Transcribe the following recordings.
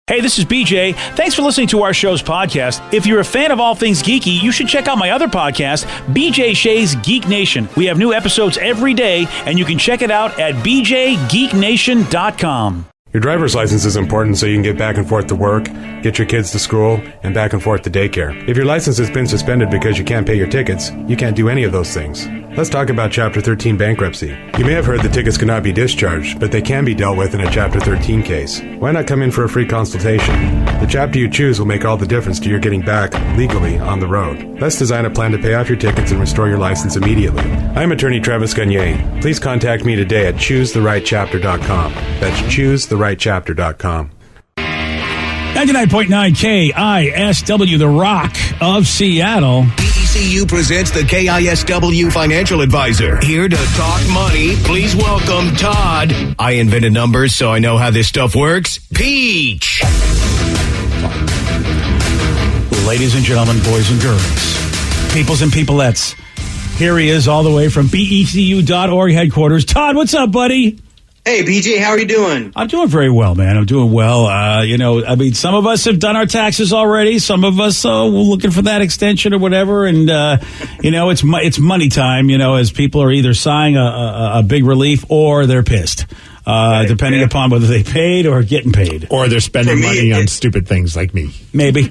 Hey, this is BJ. Thanks for listening to our show's podcast. If you're a fan of all things geeky, you should check out my other podcast, BJ Shea's Geek Nation. We have new episodes every day, and you can check it out at bjgeeknation.com. Your driver's license is important so you can get back and forth to work, get your kids to school, and back and forth to daycare. If your license has been suspended because you can't pay your tickets, you can't do any of those things. Let's talk about Chapter 13 bankruptcy. You may have heard the tickets cannot be discharged, but they can be dealt with in a Chapter 13 case. Why not come in for a free consultation? The chapter you choose will make all the difference to your getting back legally on the road. Let's design a plan to pay off your tickets and restore your license immediately. I'm attorney Travis Gagne. Please contact me today at choosetherightchapter.com. That's choosetherightchapter.com. 99.9 KISW, the Rock of Seattle. KISW presents the KISW Financial Advisor. Here to talk money, please welcome Todd. I invented numbers, so I know how this stuff works. Peach. Ladies and gentlemen, boys and girls, peoples and peopleettes, here he is all the way from BECU.org headquarters. Todd, what's up, buddy? Hey, BJ, how are you doing? I'm doing very well, man. I'm doing well. Some of us have done our taxes already. Some of us we're looking for that extension or whatever. And, it's money time, as people are either sighing a big relief or they're pissed, depending upon whether they paid or getting paid. Or they're spending money on stupid things like me. Maybe.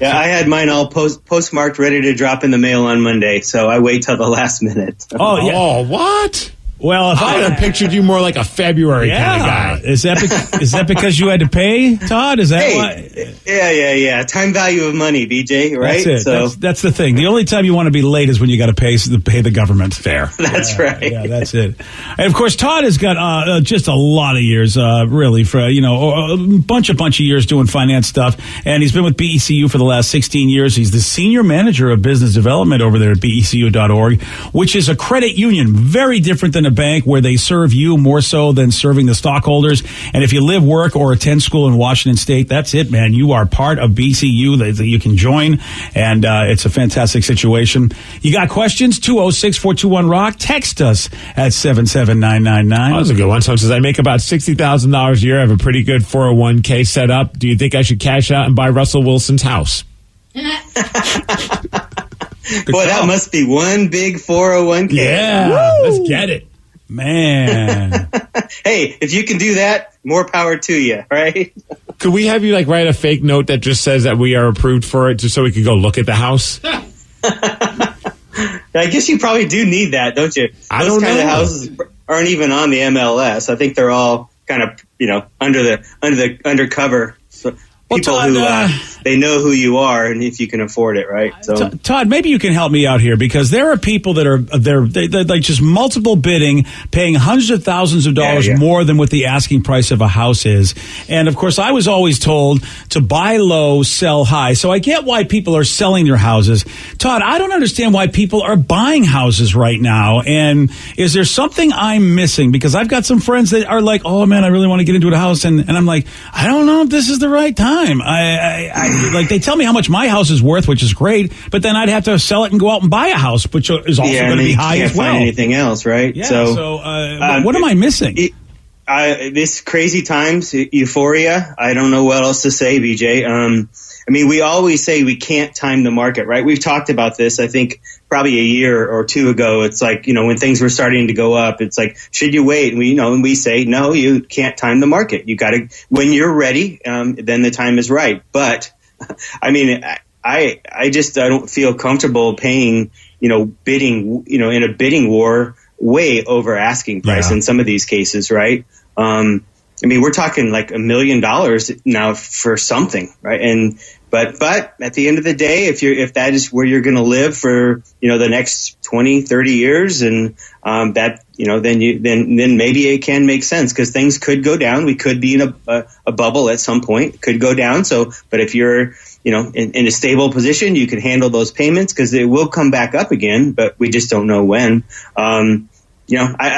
Yeah, I had mine all postmarked, ready to drop in the mail on Monday, so I wait till the last minute. Oh, yeah. Oh, what? Well, if I would have pictured you more like a February kind of guy. Is that because you had to pay, Todd? Is that why? Yeah. Time value of money, BJ, right? That's it. So that's the thing. The only time you want to be late is when you got to pay the government. Fair. That's right. Yeah, that's it. And of course, Todd has got just a lot of years, really, for a bunch of years doing finance stuff. And he's been with BECU for the last 16 years. He's the senior manager of business development over there at BECU.org, which is a credit union, very different than a bank, where they serve you more so than serving the stockholders. And if you live, work, or attend school in Washington State, that's it, man. You are part of BCU that you can join, and it's a fantastic situation. You got questions? 206-421-ROCK. Text us at 77999. That was a good one. Someone says, I make about $60,000 a year. I have a pretty good 401k set up. Do you think I should cash out and buy Russell Wilson's house? Boy, that must be one big 401k. Yeah, let's get it. Man. Hey, if you can do that, more power to you, right? Could we have you write a fake note that just says that we are approved for it, just so we could go look at the house? I guess you probably do need that, don't you? Those kind of houses aren't even on the MLS. I think they're all kind of undercover. So people Todd, who they know who you are and if you can afford it, right? So Todd, maybe you can help me out here, because there are people that are they're like just multiple bidding, paying hundreds of thousands of dollars more than what the asking price of a house is. And of course, I was always told to buy low, sell high. So I get why people are selling their houses. Todd, I don't understand why people are buying houses right now. And is there something I'm missing? Because I've got some friends that are like, oh man, I really want to get into a house, and I'm like, I don't know if this is the right time. I like, they tell me how much my house is worth, which is great, but then I'd have to sell it and go out and buy a house, which is also going to be high as well. Can't find anything else, right? Yeah. So what am I missing? This crazy times, euphoria. I don't know what else to say, BJ. We always say we can't time the market, right? We've talked about this, I think, probably a year or two ago. It's like, when things were starting to go up, it's like, should you wait? And we say, no, you can't time the market. You got to, when you're ready, then the time is right. But I don't feel comfortable paying, bidding, in a bidding war way over asking price in some of these cases, right? We're talking like $1 million now for something, right? But at the end of the day, if that is where you're going to live for, the next 20, 30 years, and then maybe it can make sense, because things could go down. We could be in a bubble at some point. It could go down. So, but if you're, in a stable position, you can handle those payments, because it will come back up again, but we just don't know when. I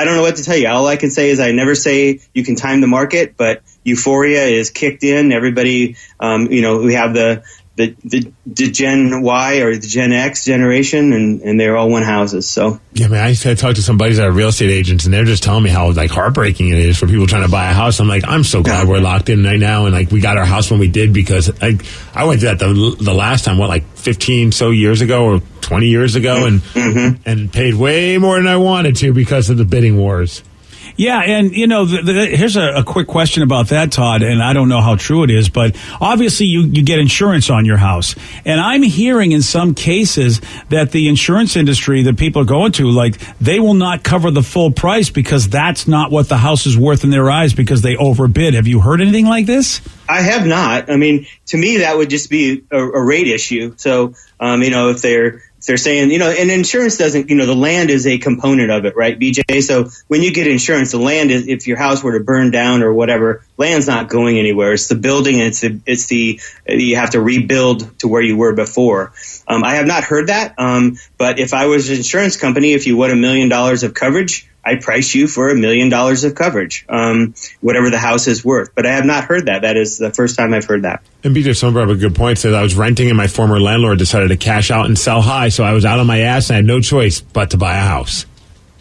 don't know what to tell you. All I can say is I never say you can time the market, but euphoria is kicked in. Everybody, we have the the Gen Y or the Gen X generation, and they're all one houses. So yeah, man, I used to talk to some buddies that are real estate agents, and they're just telling me how like heartbreaking it is for people trying to buy a house. I'm like, I'm so glad we're locked in right now, and like we got our house when we did, because I went through that the last time, like 15 so years ago or 20 years ago, and paid way more than I wanted to because of the bidding wars. Yeah, and, here's a quick question about that, Todd, and I don't know how true it is, but obviously you get insurance on your house. And I'm hearing in some cases that the insurance industry that people are going to, like, they will not cover the full price because that's not what the house is worth in their eyes because they overbid. Have you heard anything like this? I have not. I mean, to me, that would just be a rate issue. So, if they're saying, and insurance doesn't, the land is a component of it, right, BJ? So when you get insurance, the land is, if your house were to burn down or whatever, land's not going anywhere. It's the building, and it's the you have to rebuild to where you were before. I have not heard that. But if I was an insurance company, if you want $1 million of coverage, I price you for $1 million of coverage, whatever the house is worth. But I have not heard that. That is the first time I've heard that. And BJ, someone brought up a good point. Said I was renting and my former landlord decided to cash out and sell high. So I was out on my ass and I had no choice but to buy a house.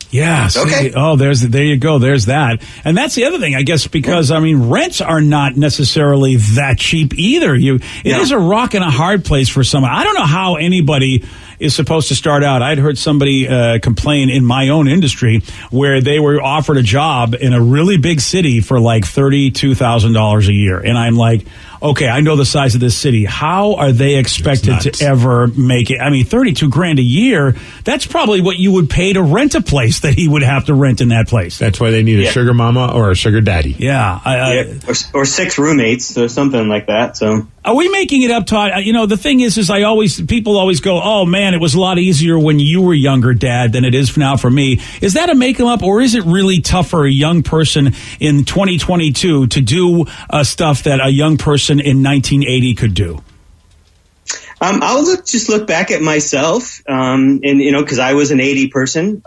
Yeah. Okay. There you go. There's that. And that's the other thing, I guess, because, rents are not necessarily that cheap either. It is a rock and a hard place for someone. I don't know how anybody is supposed to start out. I'd heard somebody complain in my own industry where they were offered a job in a really big city for like $32,000 a year. And I'm like, okay, I know the size of this city. How are they expected to ever make it? I mean, $32,000 a year, that's probably what you would pay to rent a place that he would have to rent in that place. That's why they need a sugar mama or a sugar daddy. Yeah. Or 6 roommates or something like that. So are we making it up, Todd? The thing is people always go, oh man, it was a lot easier when you were younger, Dad, than it is now for me. Is that a make-em up, or is it really tough for a young person in 2022 to do stuff that a young person in 1980 could do? I'll look back at myself, and because I was an 80 person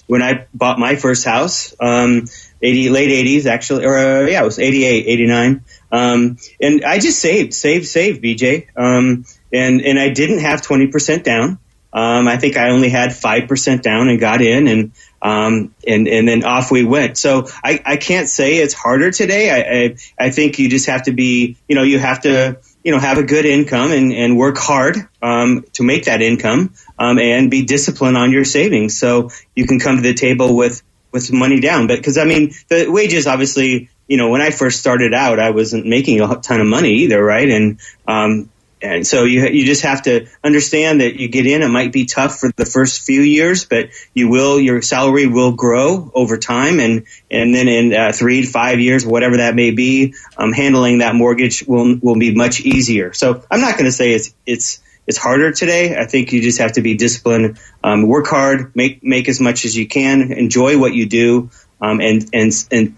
when I bought my first house, late 80s actually, or it was 88, 89, and I just saved, BJ, and I didn't have 20% down. I think I only had 5% down and got in, and then off we went. So I can't say it's harder today. I think you just have to be, you have to, have a good income and work hard to make that income and be disciplined on your savings so you can come to the table with money down. But because the wages, obviously, when I first started out, I wasn't making a ton of money either, right? And so you just have to understand that you get in. It might be tough for the first few years, but your salary will grow over time, and then in 3 to 5 years, whatever that may be, handling that mortgage will be much easier. So I'm not going to say it's harder today. I think you just have to be disciplined, work hard, make as much as you can, enjoy what you do. And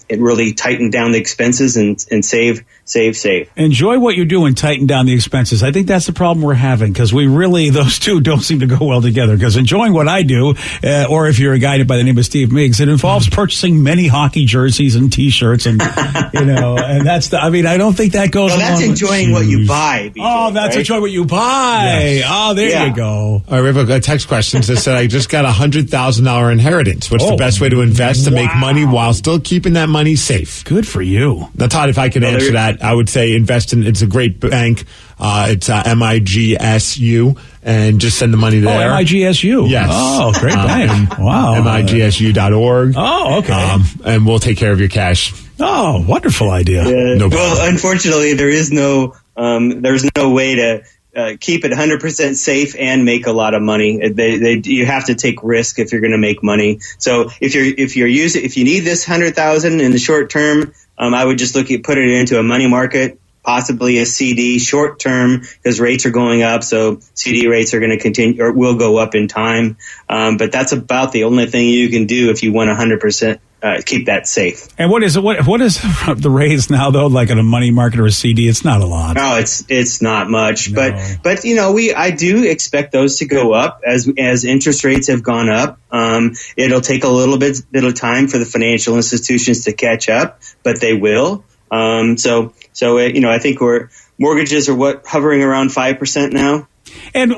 really tighten down the expenses and save. Enjoy what you do and tighten down the expenses. I think that's the problem we're having, because those two don't seem to go well together. Because enjoying what I do, or if you're a guy by the name of Steve Miggs, it involves purchasing many hockey jerseys and T-shirts, and and that's I don't think that goes. Well, that's enjoying what you buy. BJ, that's right? enjoying what you buy. Yes. Oh, there you go. All right, we have a text question that said, I just got $100,000 inheritance. What's the best way to invest to make money while still keeping that money safe? Good for you. Now, Todd, if I could answer that, I would say invest in, it's a great bank. It's MIGSU, and just send the money there. Oh, MIGSU. Yes. Oh, great bank. Wow. MIGSU.org. Oh, okay. And we'll take care of your cash. Oh, wonderful idea. No problem. Well, unfortunately, there's no way to keep it 100% safe and make a lot of money. You have to take risk if you're going to make money. So if you need this $100,000 in the short term, I would just put it into a money market, possibly a CD short term, because rates are going up. So CD rates are going to continue or will go up in time. But that's about the only thing you can do if you want 100%. Keep that safe. And what is the rates now though? Like in a money market or a CD, it's not a lot. No, it's not much. No. But I do expect those to go up as interest rates have gone up. It'll take a little bit of time for the financial institutions to catch up, but they will. So I think mortgages are hovering around 5% now. And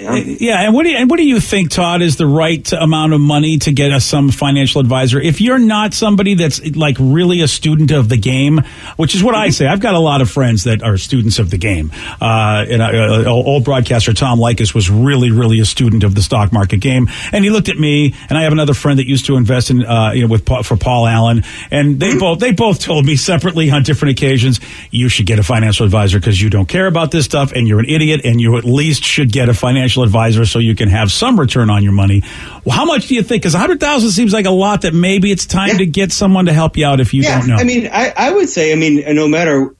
and what do you think, Todd, is the right amount of money to get some financial advisor? If you're not somebody that's like really a student of the game, which is what I say, I've got a lot of friends that are students of the game. And old broadcaster Tom Likas was really a student of the stock market game, and he looked at me, and I have another friend that used to invest in for Paul Allen, and they both told me separately on different occasions, you should get a financial advisor because you don't care about this stuff, and you're an idiot, and you at least should get a financial advisor so you can have some return on your money. Well, how much do you think? Because $100,000 seems like a lot. That maybe it's time to get someone to help you out if you don't know. I mean, I would say, no matter.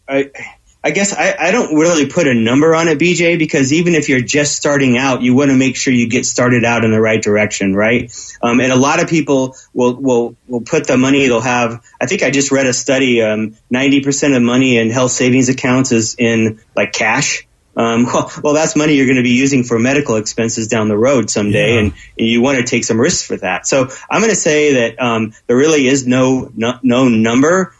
I guess I don't really put a number on it, BJ, because even if you're just starting out, you want to make sure you get started out in the right direction, right? And a lot of people will put the money they'll have. I think I just read a study. 90% of money in health savings accounts is in like cash. Well, that's money you're going to be using for medical expenses down the road someday, and you want to take some risks for that. So I'm going to say that there really is no number.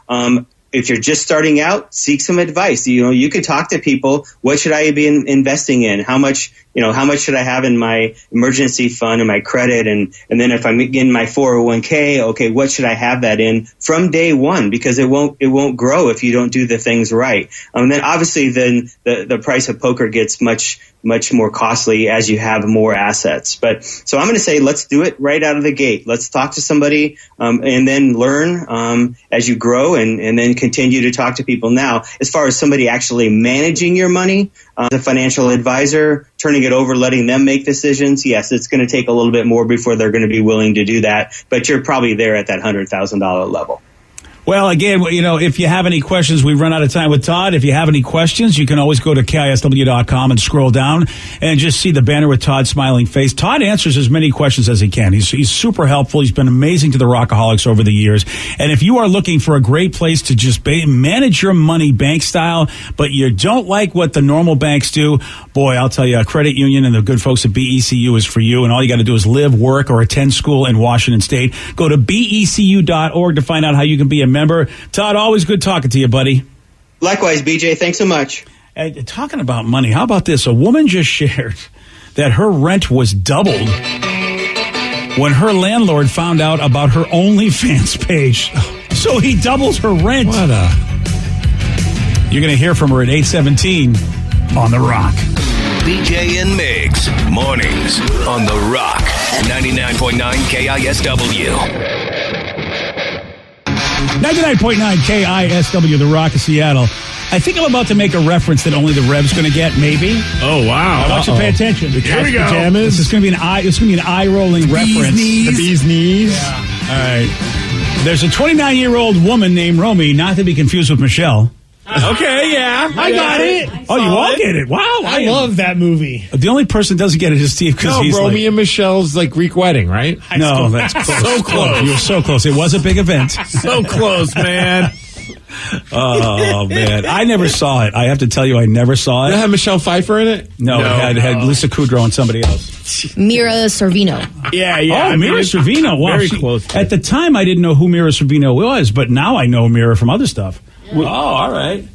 If you're just starting out, seek some advice. You can talk to people. What should I be investing in? How much should I have in my emergency fund and my credit? And then if I'm in my 401k, okay, what should I have that in from day one? Because it won't grow if you don't do the things right. And then obviously then the price of poker gets much more costly as you have more assets. But so I'm going to say, let's do it right out of the gate. Let's talk to somebody, and then learn, as you grow, and then continue to talk to people. Now, as far as somebody actually managing your money, the financial advisor, turning it over, letting them make decisions. Yes, it's going to take a little bit more before they're going to be willing to do that. But you're probably there at that $100,000 level. Well, again, if you have any questions, we've run out of time with Todd. If you have any questions, you can always go to KISW.com and scroll down and just see the banner with Todd's smiling face. Todd answers as many questions as he can. He's super helpful. He's been amazing to the Rockaholics over the years. And if you are looking for a great place to just manage your money bank style, but you don't like what the normal banks do, boy, I'll tell you, a credit union and the good folks at BECU is for you. And all you got to do is live, work, or attend school in Washington State. Go to BECU.org to find out how you can be a member. Todd, always good talking to you, buddy. Likewise, BJ. Thanks so much. Talking about money, how about this? A woman just shared that her rent was doubled when her landlord found out about her OnlyFans page. So he doubles her rent. You're going to hear from her at 8:17 on The Rock. BJ and Migs, mornings on The Rock, 99.9 KISW. 99.9 KISW, The Rock of Seattle. I think I'm about to make a reference that only the Rev's going to get, maybe. Oh, wow. I want you to pay attention. Here we go. Pajamas. This is going to be an eye-rolling reference. The bee's knees. Yeah. All right. There's a 29-year-old woman named Romy, not to be confused with Michelle. Okay, yeah. I got it. Oh, you all get it. Wow. I love that movie. The only person that doesn't get it is Steve, because he's Romy and Michelle's Greek wedding, right? No, that's close. So close. You were so close. It was a big event. So close, man. Oh, man. I never saw it. I have to tell you, I never saw it. Did it have Michelle Pfeiffer in it? No, it had Lisa Kudrow and somebody else. Mira Sorvino. Yeah. Oh, Mira Sorvino. Wow. Very close. At the time, I didn't know who Mira Sorvino was, but now I know Mira from other stuff. Yeah. Oh, all right.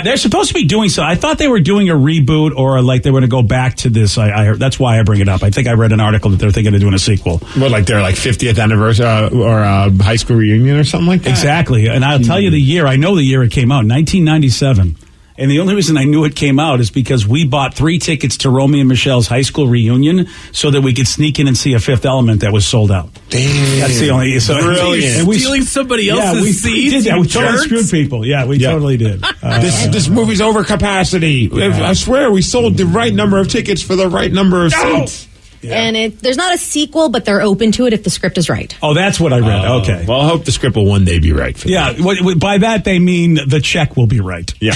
They're supposed to be doing so. I thought they were doing a reboot, or they were going to go back to this. I heard, that's why I bring it up. I think I read an article that they're thinking of doing a sequel. What, their 50th anniversary or high school reunion or something like that? Exactly. And I'll tell you the year. I know the year it came out, 1997. And the only reason I knew it came out is because we bought 3 tickets to Romy and Michelle's high school reunion so that we could sneak in and see a Fifth Element that was sold out. Damn. That's the only... Brilliant. And Stealing somebody else's seats? We did that. We totally screwed people. Yeah, we totally did. This movie's over capacity. Yeah. I swear we sold the right number of tickets for the right number of seats. Yeah. And there's not a sequel, but they're open to it if the script is right. Oh, that's what I read. Okay. Well, I hope the script will one day be right for them. By that, they mean the check will be right. Yeah.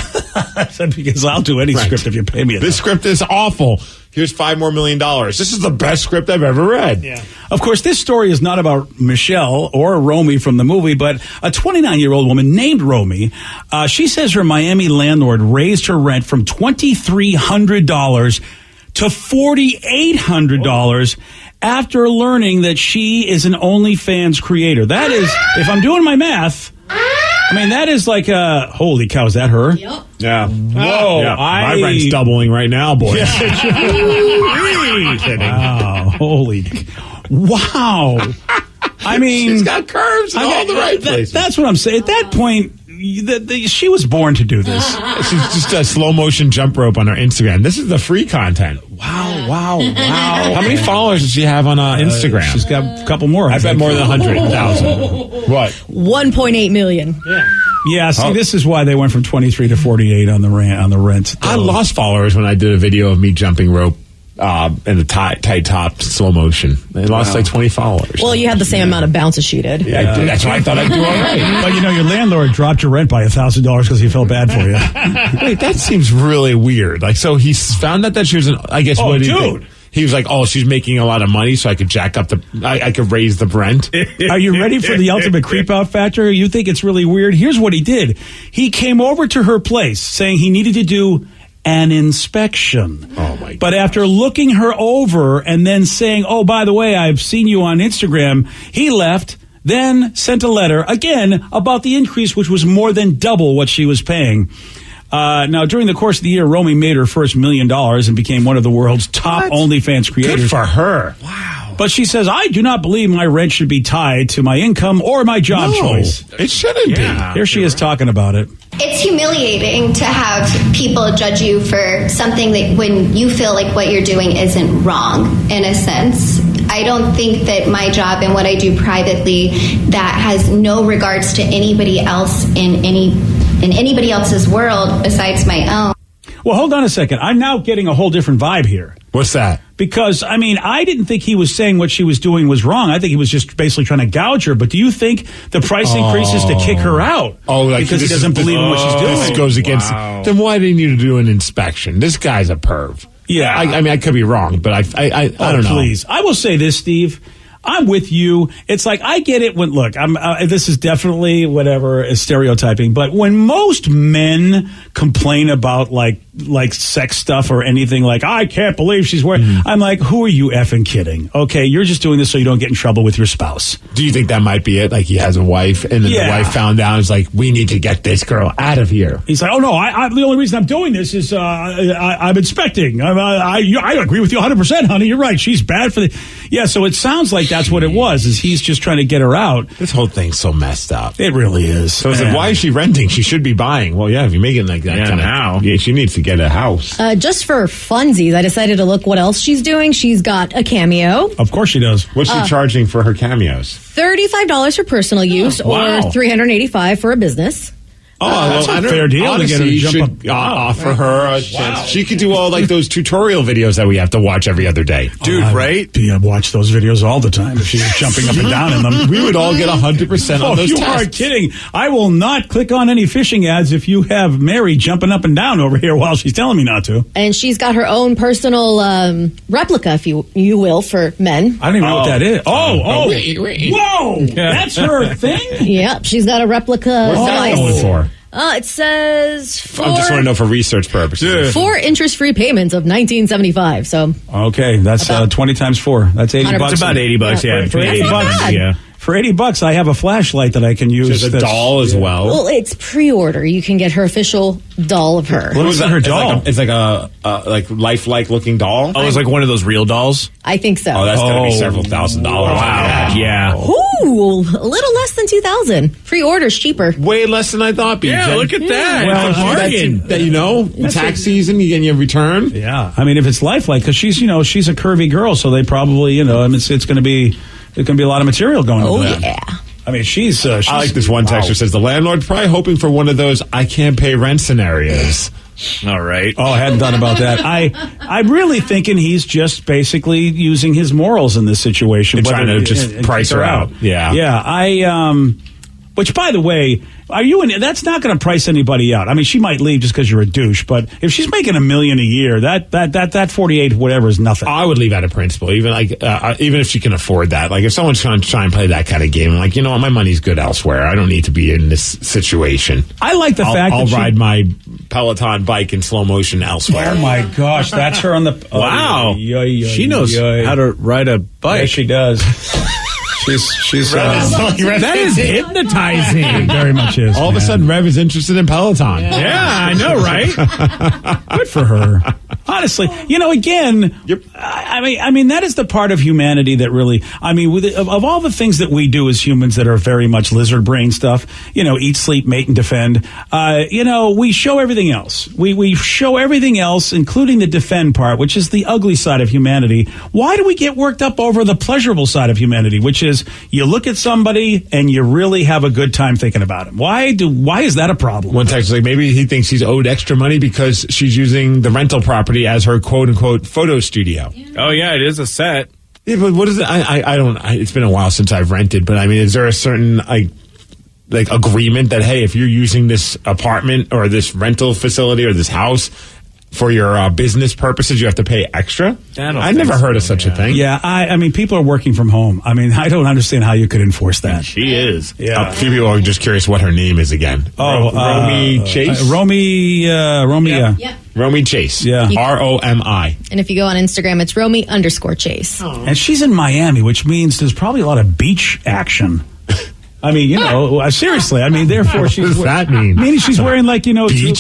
Because I'll do any script if you pay me enough. This script is awful. Here's $5 million more. This is the best script I've ever read. Yeah. Of course, this story is not about Michelle or Romy from the movie, but a 29-year-old woman named Romy. She says her Miami landlord raised her rent from $2,300 to $4,800 after learning that she is an OnlyFans creator. That is, if I'm doing my math, I mean, that is like holy cow, is that her? Yep. Yeah. Whoa. Yeah. My rent's doubling right now, boys. Wow. Holy. Wow. I mean, she's got curves in all the right places. That's what I'm saying. At that point, she was born to do this. She's just a slow motion jump rope on her Instagram. This is the free content. Wow. How many followers does she have on Instagram? She's got a couple more. I bet more than 100,000. What? 1.8 million. Yeah, see, this is why they went from 23 to 48 on the rent. I lost followers when I did a video of me jumping rope in the tight top slow motion. They lost like 20 followers. Well, you had the same amount of bounce as she did. Yeah, I did. That's why I thought I'd do all right. But your landlord dropped your rent by $1,000 because he felt bad for you. Wait, that seems really weird. Like, so he found out that she was I guess, what do you think? He was like, she's making a lot of money, so I could jack up I could raise the rent. Are you ready for the ultimate creep out factor? You think it's really weird? Here's what he did. He came over to her place saying he needed to do an inspection. Oh, my God. But after looking her over and then saying, by the way, I've seen you on Instagram, he left, then sent a letter, again, about the increase, which was more than double what she was paying. Now, during the course of the year, Romy made her first $1 million and became one of the world's top OnlyFans creators. Good for her. Wow. But she says, I do not believe my rent should be tied to my income or my job choice. It shouldn't be. Here she is talking about it. It's humiliating to have people judge you for something that when you feel like what you're doing isn't wrong, in a sense. I don't think that my job and what I do privately, that has no regards to anybody else in anybody else's world besides my own. Well, hold on a second. I'm now getting a whole different vibe here. What's that? Because, I mean, I didn't think he was saying what she was doing was wrong. I think he was just basically trying to gouge her. But do you think the price increase is to kick her out? Because he doesn't believe in what she's doing? This goes against... Then why didn't you do an inspection? This guy's a perv. Yeah. I mean, I could be wrong, but I don't know. Please. I will say this, Steve. I'm with you. It's like, I get it when, look, this is definitely whatever is stereotyping, but when most men complain about like sex stuff or anything, like, I can't believe she's wearing, I'm like, who are you effing kidding? Okay, you're just doing this so you don't get in trouble with your spouse. Do you think that might be it? Like, he has a wife, and then the wife found out, and is like, we need to get this girl out of here. He's like, oh no, the only reason I'm doing this is I'm inspecting. I agree with you 100%, honey. You're right. She's bad for the... Yeah, so it sounds like that's what it was, is he's just trying to get her out. This whole thing's so messed up. It really is. So it's like, why is she renting? She should be buying. Well, yeah, if you make it like that now. Yeah, she needs to get a house. Just for funsies, I decided to look what else she's doing. She's got a Cameo. Of course she does. What's she charging for her cameos? $35 for personal use or $385 for a business. That's a fair deal. Honestly, you should offer her a chance. She could do all like those tutorial videos that we have to watch every other day. Dude, right? I watch those videos all the time if she was jumping up and down in them. We would all get 100% on those you tests. are kidding. I will not click on any phishing ads if you have Mary jumping up and down over here while she's telling me not to. And she's got her own personal replica, if you will, for men. I don't even know what that is. Whoa! That's her thing? Yep, she's got a replica. What's that going for? It says I just want to know for research purposes. 4 interest-free payments of $19.75. So okay, that's 20 times 4. That's $80. It's about $80. Yeah, for $80. Yeah. For $80, I have a flashlight that I can use. There's a doll as well. Well, it's pre-order. You can get her official doll of her. What was her doll? It's like a lifelike looking doll. Oh, it's like one of those real dolls. I think so. Oh, that's going to be several $1,000s. Wow. Yeah. Ooh, a little less than $2,000. Pre-order's cheaper. Way less than I thought. BJ. Yeah, look at that. Well, it's a bargain. That, you know, tax season, you get your return. Yeah, I mean, if it's lifelike, because she's a curvy girl, so they probably, it's going to be. There's going to be a lot of material going into that. Yeah. I mean, she's I like this one texter says, the landlord's probably hoping for one of those I can't pay rent scenarios. All right. Oh, I hadn't thought about that. I'm really thinking he's just basically using his morals in this situation. And trying to just price her out. Yeah. Yeah. Which, by the way, that's not going to price anybody out. I mean, she might leave just because you're a douche, but if she's making $1 million a year, that 48 whatever is nothing. I would leave out of principle, even if she can afford that. Like, if someone's trying to try and play that kind of game, I'm like, you know what, my money's good elsewhere. I don't need to be in this situation. I like the fact that I'll ride my Peloton bike in slow motion elsewhere. Oh my gosh, that's her on the. Wow, she knows how to ride a bike. Yes, she does. She's That is hypnotizing. It very much is. All of a sudden, Rev is interested in Peloton. Yeah, I know, right? Good for her. Honestly, again, I mean, that is the part of humanity that really, of all the things that we do as humans that are very much lizard brain stuff, eat, sleep, mate, and defend, we show everything else. We show everything else, including the defend part, which is the ugly side of humanity. Why do we get worked up over the pleasurable side of humanity, which is you look at somebody and you really have a good time thinking about him? Why is that a problem? One text like maybe he thinks he's owed extra money because she's using the rental property as her quote unquote photo studio. Oh yeah, it is a set. Yeah, but what is it? I don't. It's been a while since I've rented, but I mean, is there a certain like agreement that hey, if you're using this apartment or this rental facility or this house for your business purposes, you have to pay extra? I never heard of such a thing. Yeah, I mean, people are working from home. I mean, I don't understand how you could enforce that. She is. Yeah. A few people are just curious what her name is again. Romy Chase? Romy, Yeah. Romy Chase. Yeah. ROMI. And if you go on Instagram, it's Romy_Chase. And she's in Miami, which means there's probably a lot of beach action. I mean, seriously. I mean, therefore, she's. What does that mean? Meaning she's wearing beach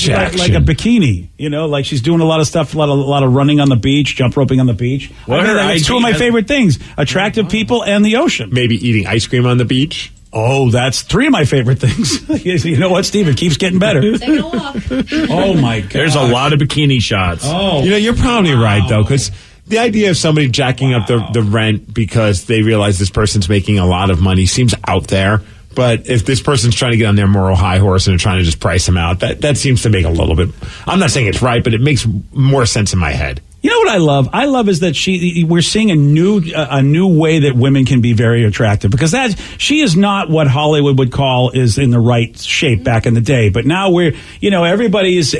like a bikini. Like she's doing a lot of stuff, a lot of running on the beach, jump roping on the beach. That's two of my favorite things: attractive people and the ocean. Maybe eating ice cream on the beach. Oh, that's three of my favorite things. You know what, Steve? It keeps getting better. Taking a walk. Oh my God! There's a lot of bikini shots. Oh, you're probably right though, because. The idea of somebody jacking up the rent because they realize this person's making a lot of money seems out there. But if this person's trying to get on their moral high horse and they're trying to just price them out, that seems to make a little bit. I'm not saying it's right, but it makes more sense in my head. You know what I love? I love is that we're seeing a new way that women can be very attractive, because she is not what Hollywood would call is in the right shape back in the day. But now everybody's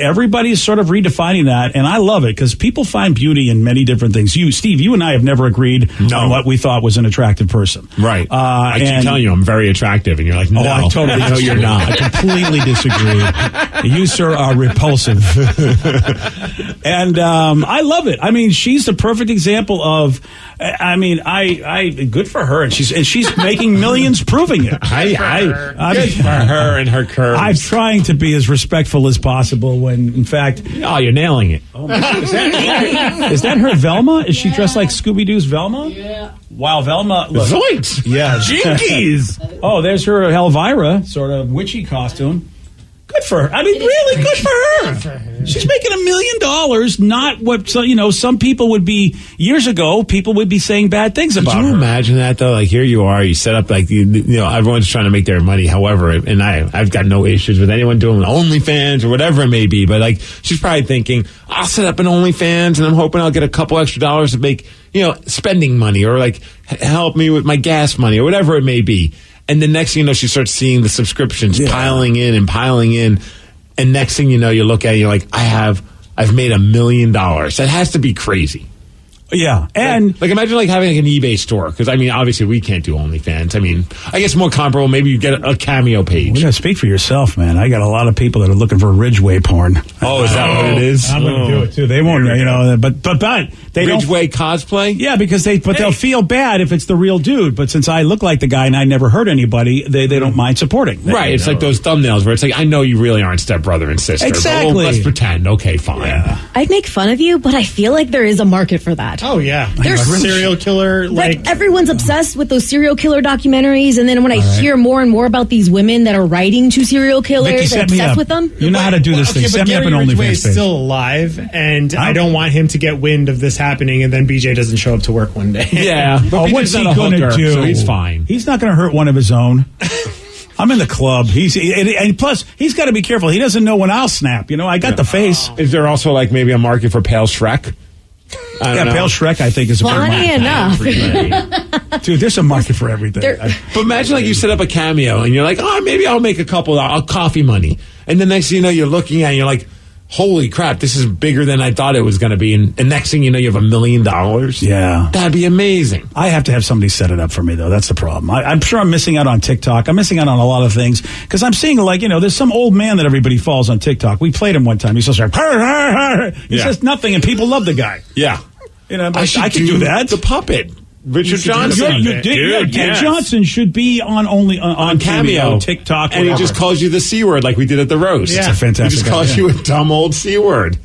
sort of redefining that, and I love it because people find beauty in many different things. Steve, you and I have never agreed on what we thought was an attractive person. Right. I keep telling you I'm very attractive, and you're like, no, I totally no, you're not. I completely disagree. You, sir, are repulsive. And I love it. I mean, she's the perfect example of. I mean, I good for her, and she's making millions proving it. Good for her and her curves. I'm trying to be as respectful as possible. When in fact, you're nailing it. Oh, is that her Velma? Is she dressed like Scooby Doo's Velma? Yeah. Wow, Velma. Look. Zoinks! Yeah, Jinkies. Oh, there's her Elvira sort of witchy costume. Good for her. I mean, really good for her. She's making $1 million, not what some people would be years ago. People would be saying bad things about her. Could you imagine that though? Like here you are, you set up like everyone's trying to make their money. However, and I've got no issues with anyone doing OnlyFans or whatever it may be. But like she's probably thinking, I'll set up an OnlyFans and I'm hoping I'll get a couple extra dollars to make spending money or like help me with my gas money or whatever it may be. And the next thing you know, she starts seeing the subscriptions piling in. And next thing you know, you look at it, you're like, I've made $1 million. That has to be crazy. Yeah. And like imagine like having like an eBay store. Because I mean, obviously we can't do OnlyFans. I mean, I guess more comparable. Maybe you get a Cameo page. You gotta speak for yourself, man. I got a lot of people that are looking for Ridgeway porn. Oh, is that what it is? I'm gonna do it too. They won't, but they Ridgeway cosplay? Yeah, because they'll feel bad if it's the real dude. But since I look like the guy and I never hurt anybody, they don't mind supporting. Right. It's like those thumbnails where it's like, I know you really aren't stepbrother and sister. Exactly. But let's pretend. Okay, fine. Yeah. I'd make fun of you, but I feel like there is a market for that. Oh yeah. There's serial killer like everyone's obsessed with those serial killer documentaries, and then when I hear more and more about these women that are writing to serial killers and obsessed with them, you know how to do this thing. Set me up an OnlyFans page. He's still alive, and I don't want him to get wind of this happening, and then BJ doesn't show up to work one day. Yeah, but what's he going to do? So he's fine. He's not going to hurt one of his own. I'm in the club. And plus he's got to be careful. He doesn't know when I'll snap. I got the face. Is there also like maybe a market for Pale Shrek? Pale Shrek, I think, is a funny enough. Dude, there's a market for everything. But imagine like you set up a Cameo and you're like, maybe I'll make a couple of coffee money. And the next thing you know, you're looking at it and you're like, holy crap, this is bigger than I thought it was going to be. And next thing you know, you have $1 million. Yeah. That'd be amazing. I have to have somebody set it up for me, though. That's the problem. I'm sure I'm missing out on TikTok. I'm missing out on a lot of things because I'm seeing, there's some old man that everybody follows on TikTok. We played him one time. He's just like, he says nothing, and people love the guy. Yeah. I can do that. The puppet. Richard Johnson. Ted Johnson should be on Cameo, TikTok, and he just calls you the C word like we did at the roast. Yeah. It's a fantastic. He just calls you a dumb old C word.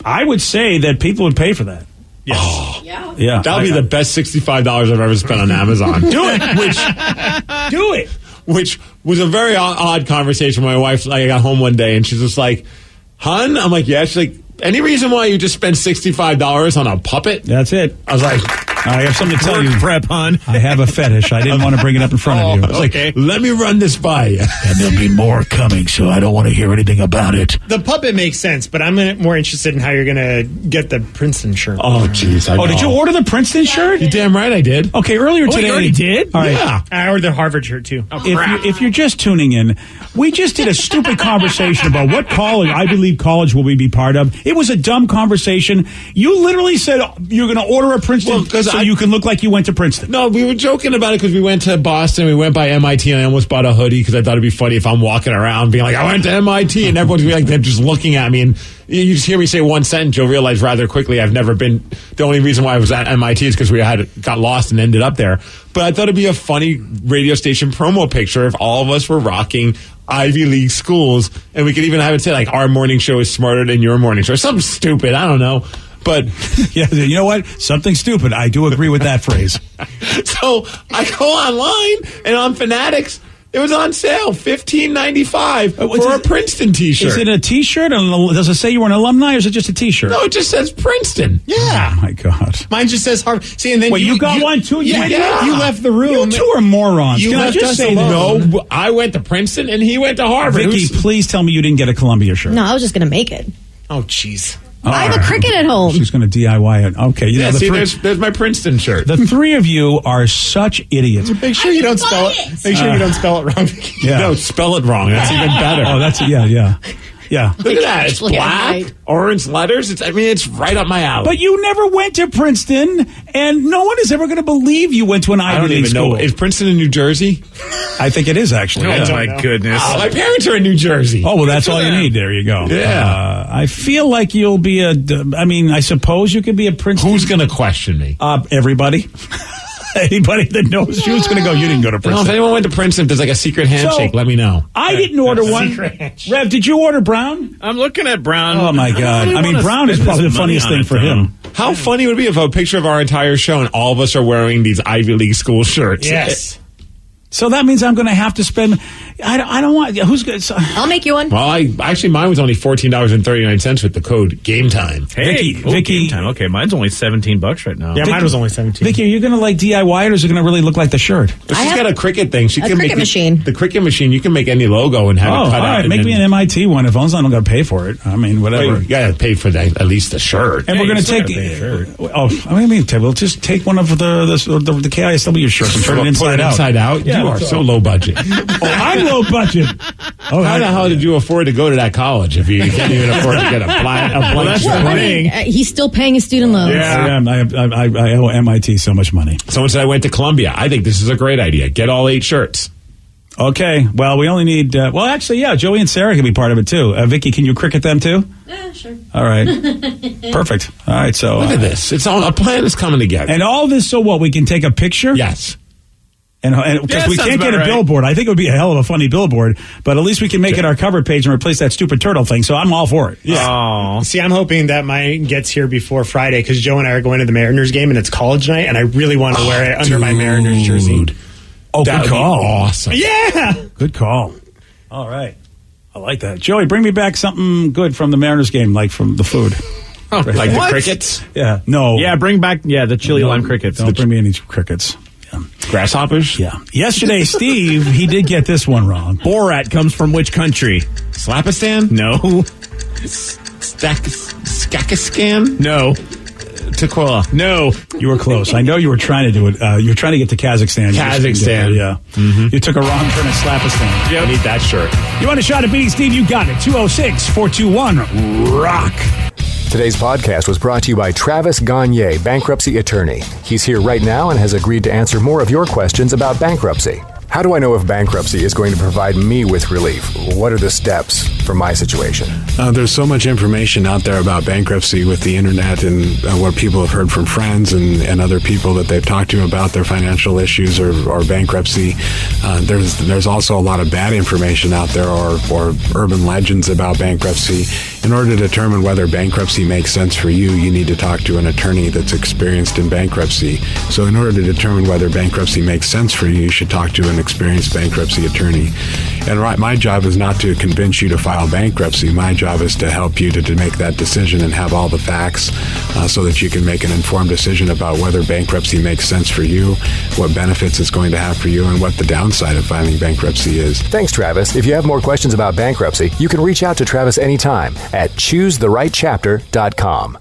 I would say that people would pay for that. Yes. Oh. Yeah. That'll be the best $65 I've ever spent on Amazon. Do it. Which was a very odd conversation with my wife. Like, I got home one day and she's just like, "Hun?" I'm like, "Yeah." She's like, "Any reason why you just spent $65 on a puppet?" That's it. I was like, I have something to tell you. Prep, hon. I have a fetish. I didn't want to bring it up in front of you. I was like, "Let me run this by you." And there'll be more coming, so I don't want to hear anything about it. The puppet makes sense, but I'm more interested in how you're going to get the Princeton shirt. Oh, jeez. Did you order the Princeton shirt? You're damn right I did. Okay, earlier today. You already did? All right. Yeah. I ordered the Harvard shirt, too. If you're just tuning in, we just did a stupid conversation about what college, Ivy League college, will we be part of. It was a dumb conversation. You literally said you're going to order a Princeton so you can look like you went to Princeton. No, we were joking about it because we went to Boston. We went by MIT, and I almost bought a hoodie because I thought it'd be funny if I'm walking around being like, "I went to MIT," and everyone's gonna be like, they're just looking at me, and you just hear me say one sentence, you'll realize rather quickly I've never been. The only reason why I was at MIT is because we got lost and ended up there. But I thought it'd be a funny radio station promo picture if all of us were rocking Ivy League schools, and we could even have it say like, "Our morning show is smarter than your morning show," something stupid. I don't know. But yeah, you know what? Something stupid. I do agree with that phrase. So I go online, and on Fanatics, it was on sale, $15.95 for a Princeton T-shirt. Is it a T-shirt? Does it say you were an alumni, or is it just a T-shirt? No, it just says Princeton. Yeah. Oh, my God. Mine just says Harvard. See, and then you got one, too? You left the room. You two are morons. You Can I left just us say alone. No, I went to Princeton, and he went to Harvard. Vicky, please tell me you didn't get a Columbia shirt. No, I was just going to make it. Oh, jeez. I have a cricket at home. She's going to DIY it. Okay. Yeah, see, there's my Princeton shirt. The three of you are such idiots. Make sure you don't spell it. Make sure you don't spell it wrong. Yeah. No, spell it wrong. That's even better. Oh, that's yeah. Look at that. It's black, orange letters. It's right up my alley. But you never went to Princeton, and no one is ever going to believe you went to an Ivy League school. Know. Is Princeton in New Jersey? I think it is, actually. Oh, my goodness. Oh, my parents are in New Jersey. Oh, well, that's all you need. There you go. Yeah. I feel like you'll be I suppose you could be a Princeton. Who's going to question me? Everybody. Anybody that knows you is going to go, you didn't go to Princeton. If anyone went to Princeton, if there's like a secret handshake, let me know. I didn't order one. Rev, did you order Brown? I'm looking at Brown. Oh, my God. I mean, Brown is probably the funniest thing for him. How funny would it be if a picture of our entire show and all of us are wearing these Ivy League school shirts? Yes. So that means I'm going to have to spend. I don't want. Who's good? I'll make you one. Well, mine was only $14.39 with the code Game Time. Hey, Vicky. Game Time. Okay, mine's only $17 right now. Yeah, mine was only 17. Vicky, are you going to like DIY it, or is it going to really look like the shirt? But she's got a Cricut thing. She can make machine. The Cricut machine. You can make any logo and have it cut out. All right, make me an MIT one. As long as I don't got to pay for it. I mean, whatever. Well, you got to pay for at least the shirt. And we're going to take. We'll just take one of the KISW shirts and turn it inside out. Inside out. Yeah, you are so low budget. I'm low budget. How the hell did you afford to go to that college if you can't even afford to get a blank shirt? He's still paying his student loans. Yeah, I owe MIT so much money. Someone said I went to Columbia. I think this is a great idea. Get all 8 shirts. Okay. Well, we only need. Joey and Sarah can be part of it too. Vicky, can you cricket them too? Yeah, sure. All right. Perfect. All right. So look at this. It's all a plan is coming together. And all this, so what? We can take a picture. Yes. And because we can't get a billboard, I think it would be a hell of a funny billboard. But at least we can make it our cover page and replace that stupid turtle thing. So I'm all for it. Yeah. Oh. See, I'm hoping that mine gets here before Friday because Joe and I are going to the Mariners game and it's college night, and I really want to wear it under my Mariners jersey. Oh, good call. Awesome. Yeah. Good call. All right. I like that. Joey, bring me back something good from the Mariners game, like from the food. Like the crickets? Yeah. No. Yeah, bring back the chili lime crickets. Don't bring me any crickets. Grasshoppers? Yeah. Yesterday, Steve, he did get this one wrong. Borat comes from which country? Slapistan? No. Skakistan? No. Tequila? No. You were close. I know you were trying to do it. You were trying to get to Kazakhstan. Kazakhstan. Yeah. Mm-hmm. You took a wrong turn at Slapistan. Yep. I need that shirt. You want a shot at beating Steve? You got it. 206-421-ROCK. Today's podcast was brought to you by Travis Gagne, bankruptcy attorney. He's here right now and has agreed to answer more of your questions about bankruptcy. How do I know if bankruptcy is going to provide me with relief? What are the steps for my situation? There's so much information out there about bankruptcy with the internet and what people have heard from friends and other people that they've talked to about their financial issues or bankruptcy. There's also a lot of bad information out there or urban legends about bankruptcy. In order to determine whether bankruptcy makes sense for you, you need to talk to an attorney that's experienced in bankruptcy. So in order to determine whether bankruptcy makes sense for you, you should talk to an experienced bankruptcy attorney. And my job is not to convince you to file bankruptcy. My job is to help you to make that decision and have all the facts so that you can make an informed decision about whether bankruptcy makes sense for you, what benefits it's going to have for you, and what the downside of filing bankruptcy is. Thanks, Travis. If you have more questions about bankruptcy, you can reach out to Travis anytime at choosetherightchapter.com.